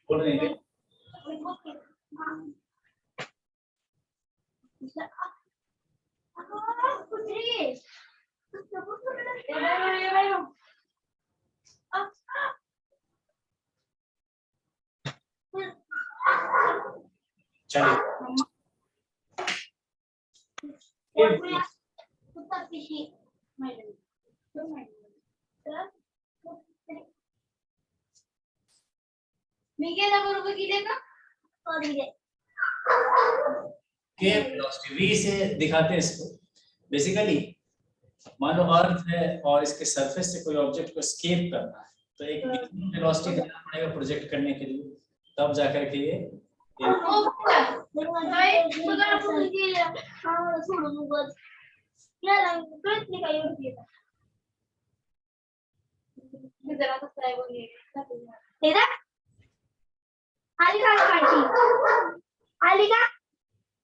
बोल रहे हैं चलिए के वेलोसिटी v से दिखाते हैं इसको। बेसिकली मान लो अर्थ है और इसके सरफेस से कोई ऑब्जेक्ट को एस्केप करना है, तो एक मिनिमम वेलोसिटी देना पड़ेगा प्रोजेक्ट करने के लिए, तब जाकर के ये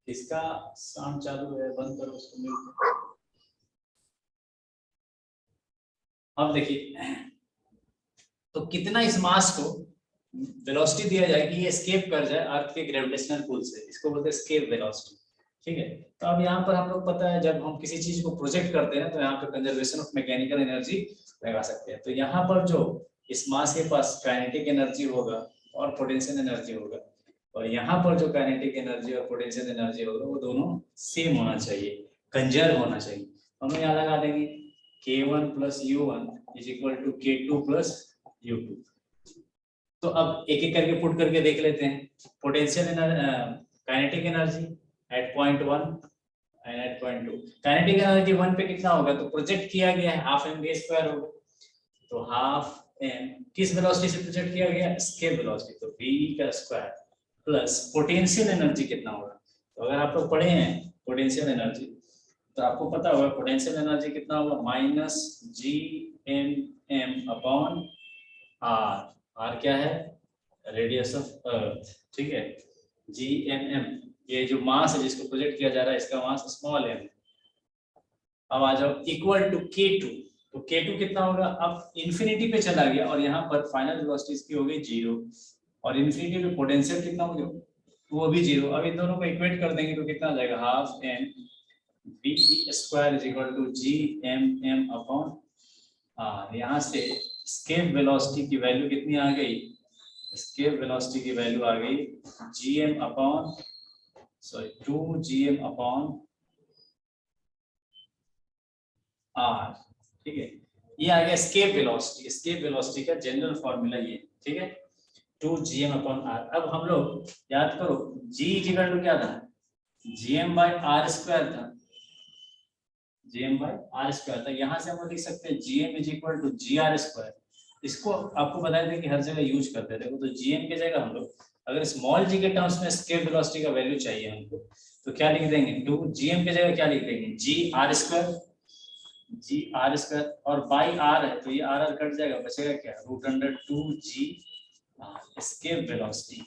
इसका साउंड चालू है, बंद करो उसको म्यूट। अब देखिए तो कितना इस मास को वेलोसिटी दिया जाए कि ये एस्केप कर जाए अर्थ के ग्रेविटेशनल पुल से, इसको बोलते हैं एस्केप वेलोसिटी। ठीक है, तो अब यहाँ पर हम लोग पता है जब हम किसी चीज को प्रोजेक्ट करते हैं तो यहाँ पे कंजर्वेशन ऑफ मैकेनिकल एनर्जी लगा सकते हैं। तो यहाँ पर जो इस मास के पास काइनेटिक एनर्जी होगा और पोटेंशियल एनर्जी होगा, और यहाँ पर जो काइनेटिक एनर्जी और पोटेंशियल एनर्जी होगा वो दोनों सेम होना चाहिए, कंजर्व होना चाहिए। हम यहाँ लगा देंगे K1 plus U1 is equal to K2 plus U2। तो अब एक एक करके पुट करके देख लेते हैं। Potential kinetic energy at point 1 and at point 2। Kinetic energy 1 पे कितना होगा, तो प्रोजेक्ट किया गया है हाफ एम वी स्क्वायर होगा, तो हाफ एम किस वेलोसिटी से प्रोजेक्ट किया गया, एस्केप वेलोसिटी, तो v का स्क्वायर प्लस पोटेंशियल एनर्जी कितना होगा। तो अगर आप लोग पढ़े हैं पोटेंशियल एनर्जी तो आपको पता होगा पोटेंशियल एनर्जी कितना होगा, minus GMM upon R। R क्या है, रेडियस ऑफ अर्थ। ठीक है, GMM ये जो मास है जिसको प्रोजेक्ट किया जा रहा है इसका मास स्मॉल m। अब आ जाओ इक्वल टू K2, तो K2 कितना होगा, अब इंफिनिटी पे चला गया और यहाँ पर फाइनल वेलोसिटी इसकी हो गई 0 और इंफिनिटी पे पोटेंशियल कितना हो गया, वो भी 0। अब इन दोनों को इक्वेट कर देंगे तो कितना आ जाएगा, half m v square is equal to GMM upon R। यहाँ से एस्केप वेलोसिटी की वैल्यू कितनी आ गई, एस्केप वेलोसिटी की वैल्यू आ गई 2GM अपॉन R। ठीक है, ये आ गया एस्केप वेलोसिटी। एस्केप वेलोसिटी का जनरल फॉर्मूला ये, ठीक है, 2GM अपॉन R। अब हम लोग याद करो G इक्वल टू क्या था, GM बाय R स्क्वायर था, GM बाय R स्क्वायर था। यहाँ से हम लोग लिख सकते हैं GM is equal to GR square. इसको आपको बताया था कि हर जगह यूज करते थे, तो GM की जगह हम लोग अगर स्मॉल g के टर्म्स में एस्केप वेलोसिटी का वैल्यू चाहिए हमको तो क्या लिख देंगे, 2GM की जगह क्या लिख देंगे, GR स्क्वायर और बाई R है तो ये R कट जाएगा, बचेगा क्या, √2G एस्केप वेलोसिटी।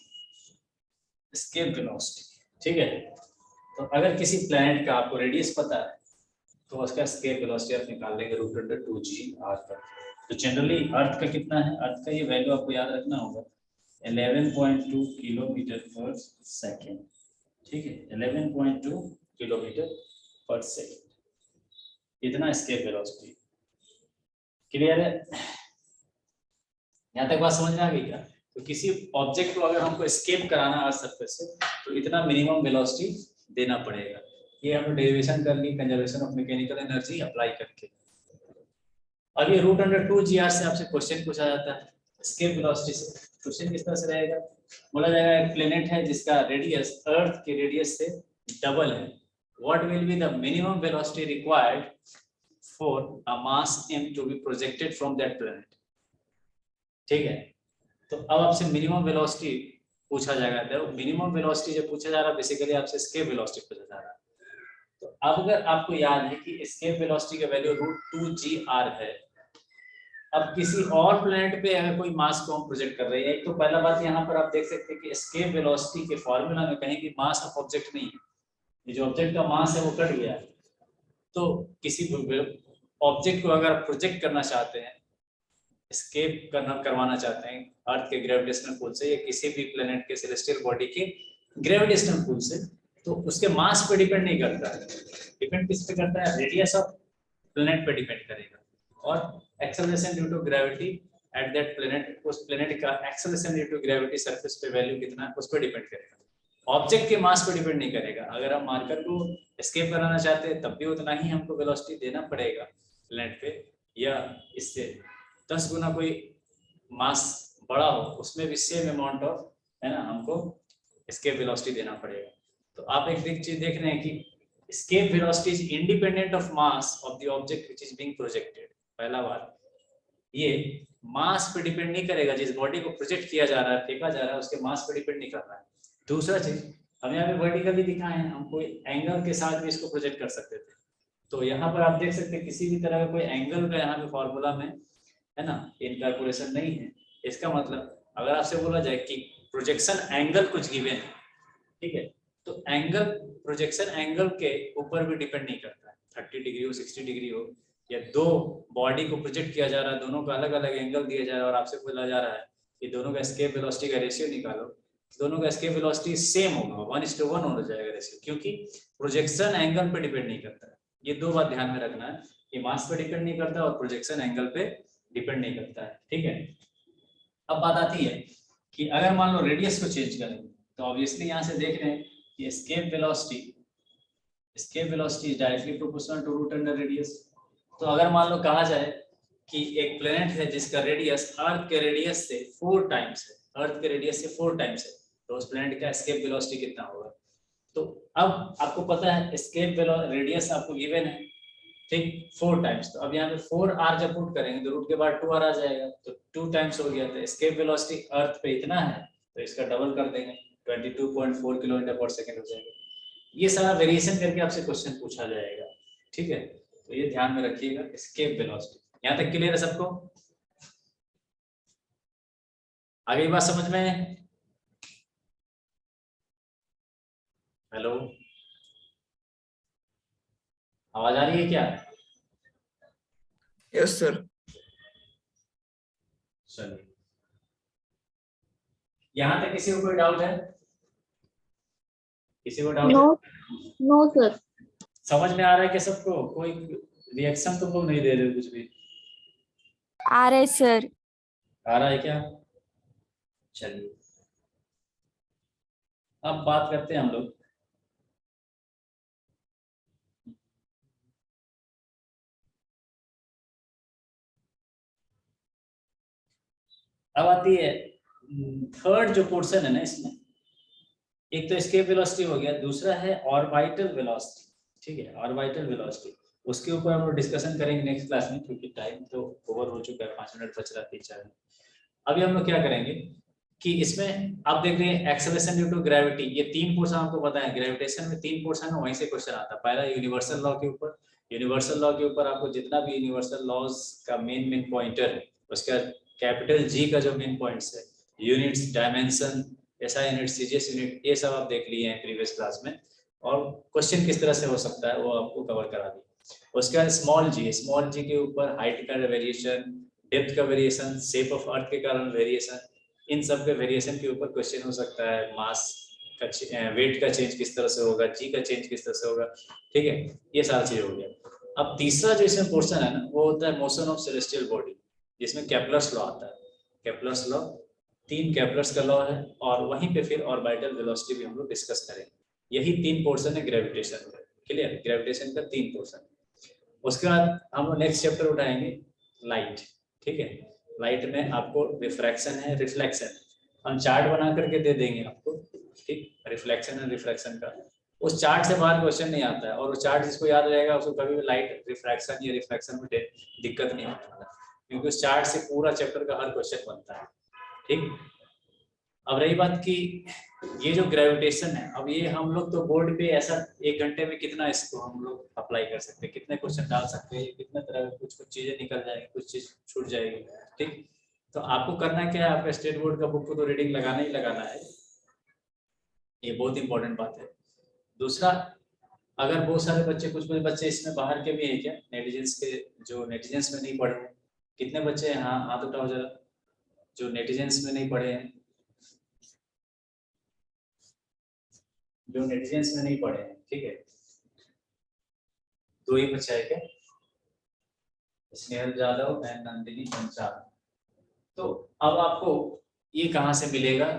ठीक है, तो अगर किसी प्लैनेट का आपको रेडियस पता है तो उसका एस्केप वेलोसिटी आप निकाल देंगे √2G R पर। तो जनरली अर्थ का कितना है, अर्थ का ये वैल्यू आपको याद रखना होगा 11.2 किलोमीटर पर सेकेंड। ठीक है, 11.2 किलोमीटर पर सेकेंड, इतना एस्केप वेलोसिटी। क्लियर है, यहाँ तक बात समझ में आ गई क्या। तो किसी ऑब्जेक्ट को अगर हमको एस्केप कराना अर्थ सरफेस से तो इतना मिनिमम वेलोसिटी देना पड़ेगा। ये हम डेरिवेशन कर ली conservation of mechanical energy apply करके। अब ये √2GR से आपसे क्वेश्चन पूछा जाता है एस्केप वेलोसिटी से। क्वेश्चन किस तरह से रहेगा, बोला जाएगा एक प्लेनेट है जिसका रेडियस अर्थ के रेडियस से डबल है, what will be the minimum velocity required for a mass m to be projected from that planet. ठीक है, तो अब आपसे मिनिमम वेलोसिटी पूछा जाएगा। तो मिनिमम वेलोसिटी जब पूछा जा रहा है बेसिकली आपसे एस्केप वेलोसिटी पूछा जा रहा है। तो अब अगर आपको याद है कि एस्केप वेलोसिटी का वैल्यू √2GR है, अब किसी और प्लैनेट पे अगर कोई मास को हम प्रोजेक्ट कर रहे हैं, तो पहला बात यहाँ पर आप देख सकते हैं कि एस्केप वेलोसिटी के फॉर्मूला में कहीं भी मास ऑफ ऑब्जेक्ट नहीं है, ये जो ऑब्जेक्ट का मास है वो कट गया है। तो किसी ऑब्जेक्ट को अगर प्रोजेक्ट करना चाहते हैं, एस्केप करवाना चाहते हैं अर्थ के ग्रेविटेशनल पुल से या किसी भी प्लेनेट के सेलेस्टियल बॉडी के ग्रेविटेशनल पुल से, तो उसके मास पे डिपेंड नहीं करता है। डिपेंड किस पे करता है, रेडियस ऑफ प्लेनेट पे डिपेंड करेगा और acceleration due to gravity at that planet, उस प्लेनेट का acceleration due to gravity surface पे वैल्यू कितना है उस पर डिपेंड करेगा। ऑब्जेक्ट के मास पे डिपेंड नहीं करेगा। अगर हम मार्कर को एस्केप कराना चाहते हैं तब भी उतना ही हमको वेलोसिटी देना पड़ेगा प्लेनेट पे, या इससे 10 गुना कोई मास बड़ा हो उसमें भी सेम अमाउंट ऑफ, है ना, हमको एस्केप वेलोसिटी देना पड़ेगा। तो आप एक चीज देख रहे हैं कि escape velocity is independent of mass of the object which is being projected। पहला बात, ये मास पे डिपेंड नहीं करेगा, जिस बॉडी को प्रोजेक्ट किया जा रहा है, फेंका जा रहा है, उसके मास पे डिपेंड नहीं कर रहा है। दूसरा चीज, हम यहाँ पे वर्टिकली दिखाए हैं, हम कोई एंगल के साथ भी इसको प्रोजेक्ट कर सकते थे। तो यहाँ पर आप देख सकते हैं किसी भी तरह का कोई एंगल का यहाँ पे फॉर्मूला में, है ना, इनकैलकुलेशन नहीं है। इसका मतलब अगर आपसे बोला जाए कि प्रोजेक्शन एंगल कुछ गिवन है, ठीक है, तो एंगल प्रोजेक्शन एंगल के ऊपर भी डिपेंड नहीं करता है। 30 डिग्री हो, 60 डिग्री हो, या दो बॉडी को प्रोजेक्ट किया जा रहा है, दोनों का अलग अलग एंगल दिया जा रहा है और आपसे बोला जा रहा है कि दोनों का एस्केप वेलोसिटी का रेशियो निकालो, दोनों का एस्केप वेलोसिटी सेम होगा, 1:1 हो जाएगा रेशियो, क्योंकि प्रोजेक्शन एंगल पे डिपेंड नहीं करता है। ये दो बात ध्यान में रखना है कि मास पे डिपेंड नहीं करता और प्रोजेक्शन एंगल पे डिपेंड नहीं करता है, ठीक है। अब बात आती है कि अगर मान लो रेडियस को चेंज करें, तो ऑब्वियसली यहाँ से देख रहे हैं कि escape velocity is directly proportional to root under radius. तो अगर मान लो कहा जाए कि एक प्लेनेट है जिसका रेडियस अर्थ के रेडियस से 4 टाइम्स है, अर्थ के रेडियस से 4 टाइम्स है, तो उस प्लेनेट का एस्केप वेलोसिटी कितना होगा। तो अब आपको पता है एस्केप रेडियस आपको गिवन है, ठीक, 4 टाइम्स। तो अब यहाँ पे 4r जब पुट करेंगे तो रूट के बाद 2r आ जाएगा, तो 2 टाइम्स हो गया। तो एस्केप वेलोसिटी अर्थ पे इतना है, तो इसका डबल कर देंगे, 22.4 किलोमीटर पर सेकंड हो जाएगा। ये सारा वेरिएशन करके आपसे क्वेश्चन पूछा जाएगा, ठीक है। तो ये ध्यान में रखिएगा, एस्केप वेलोसिटी। यहाँ तक क्लियर है सबको? आगे बात समझ में? हेलो, आवाज आ रही है क्या? Yes sir. चलिए, यहाँ तक किसी को कोई डाउट है? किसी को डाउट? No sir. समझ में आ रहा है कि सबको? कोई रिएक्शन तो नहीं दे रहे कुछ भी? आ रहे सर। आ रहा है क्या? चलिए, अब बात करते हैं हम लोग अब आती है थर्ड जो पोर्शन है ना इसमें, एक तो एस्केप वेलोसिटी हो गया, दूसरा है ऑर्बिटल वेलोसिटी, ठीक है, ऑर्बिटल वेलोसिटी। उसके ऊपर हम लोग डिस्कशन करेंगे नेक्स्ट क्लास में, क्योंकि टाइम तो ओवर हो चुका है, 5 मिनट बच रहा है 3-4 मिनट। अभी हम लोग क्या करेंगे कि इसमें आप देख रहे हैं एक्सेलरेशन ड्यू टू ग्रेविटी, ये 3 पोर्शन आपको पता है, ग्रेविटेशन में 3 पोर्शन है, वहीं से क्वेश्चन आता है। पहला यूनिवर्सल लॉ के ऊपर, यूनिवर्सल लॉ के ऊपर आपको जितना भी यूनिवर्सल लॉज का मेन पॉइंटर है, उसका कैपिटल जी का जो मेन पॉइंट्स है, यूनिट्स, डायमेंशन, ऐसा यूनिट, सीजीएस यूनिट, ये सब आप देख लिए हैं प्रीवियस क्लास में, और क्वेश्चन किस तरह से हो सकता है वो आपको कवर करा दिया। उसके बाद स्मॉल जी के ऊपर हाइट का वेरिएशन, डेप्थ का वेरिएशन, शेप ऑफ अर्थ के कारण वेरिएशन, इन सब के वेरिएशन के ऊपर क्वेश्चन हो सकता है। मास का वेट का चेंज किस तरह से होगा, जी का चेंज किस तरह से होगा, ठीक है, ये सारा चीज हो गया। अब तीसरा जो इसमें पोर्शन है ना, वो होता है मोशन ऑफ सेलेस्टियल बॉडी, जिसमें केपलर्स लॉ आता है। केपलर्स लॉ, 3 केपलर्स का लॉ है, और वहीं पे फिर ऑर्बिटल वेलोसिटी भी हम लोग डिस्कस करेंगे। यही 3 पोर्शन है ग्रेविटेशन का, क्लियर? ग्रेविटेशन का 3 पोर्शन। उसके बाद हम नेक्स्ट चैप्टर उठाएंगे लाइट, ठीक है। लाइट में आपको रिफ्रैक्शन है, रिफ्लेक्शन, हम चार्ट बना करके दे देंगे आपको, ठीक, रिफ्लेक्शन है, रिफ्रैक्शन का। उस चार्ट से बाहर क्वेश्चन नहीं आता है, और वो चार्ट जिसको याद रहेगा उसको कभी भी लाइट रिफ्रैक्शन या रिफ्लेक्शन में दिक्कत नहीं होता, क्योंकि उस चार्ट से पूरा चैप्टर का हर क्वेश्चन बनता है, ठीक। अब रही बात कि ये जो ग्रेविटेशन है, अब ये हम लोग तो बोर्ड पे ऐसा 1 घंटे में कितना इसको हम लोग अप्लाई कर सकते हैं, कितने क्वेश्चन डाल सकते हैं, कितने तरह के कुछ चीजें निकल जाएंगी, कुछ चीज छूट जाएगी, ठीक। तो आपको करना क्या है, आपका स्टेट बोर्ड का बुक को तो रीडिंग लगाना ही लगाना है, ये बहुत इंपॉर्टेंट बात है। दूसरा, अगर बहुत सारे बच्चे, कुछ बच्चे इसमें बाहर के भी हैं क्या, नेटिजन्स के, जो नेटिजन्स में नहीं पढ़े हैं, कितने बच्चे हैं? हाँ, हाथ उठाओ जरा, जो नेटिजन्स में नहीं पढ़े हैं, जो नेटिजन्स में नहीं पढ़े हैं, ठीक है, 2 ही बच्चा है क्या? स्नेहल जादव एंड नंदिनी पंचाल। तो अब आपको ये कहाँ से मिलेगा,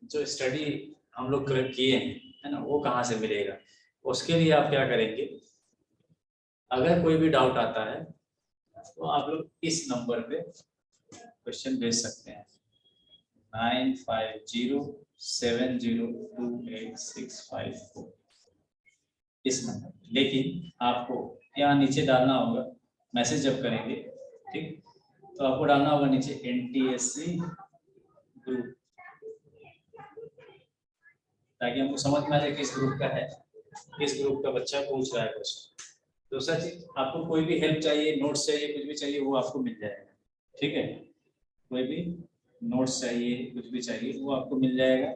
जो स्टडी हम लोग किए हैं, है ना, वो कहाँ से मिलेगा? उसके लिए आप क्या करेंगे, अगर कोई भी डाउट आता है तो आप लोग इस नंबर पे क्वेश्चन भेज सकते हैं 9507028654 इस नंबर। लेकिन आपको यहाँ नीचे डालना होगा, मैसेज जब करेंगे ठीक, तो आपको डालना होगा नीचे NTSC ग्रुप, ताकि हमको समझ में आ जाए किस ग्रुप का है, किस ग्रुप का बच्चा पूछ रहा है क्वेश्चन। दूसरा चीज, आपको कोई भी हेल्प चाहिए, नोट्स चाहिए, कुछ भी चाहिए, वो आपको मिल जाएगा। ठीक है, कोई भी नोट्स चाहिए, कुछ भी चाहिए, वो आपको मिल जाएगा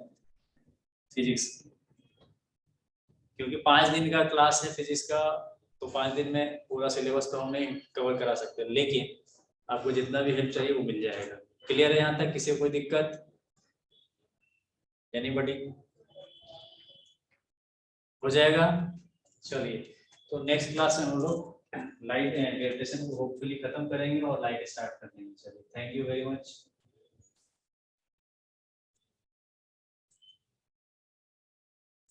फिजिक्स, क्योंकि 5 दिन का क्लास है फिजिक्स का, तो 5 दिन में पूरा सिलेबस तो हम नहीं कवर करा सकते, लेकिन आपको जितना भी हेल्प चाहिए वो मिल जाएगा। क्लियर है यहाँ तक? किसी को कोई दिक्कत? एनीबॉडी? हो जाएगा। चलिए, तो नेक्स्ट क्लास में हम लोग लाइट ग्रेविटेशन को होपफुली खत्म करेंगे और लाइट स्टार्ट कर देंगे। चलिए, थैंक यू वेरी मच।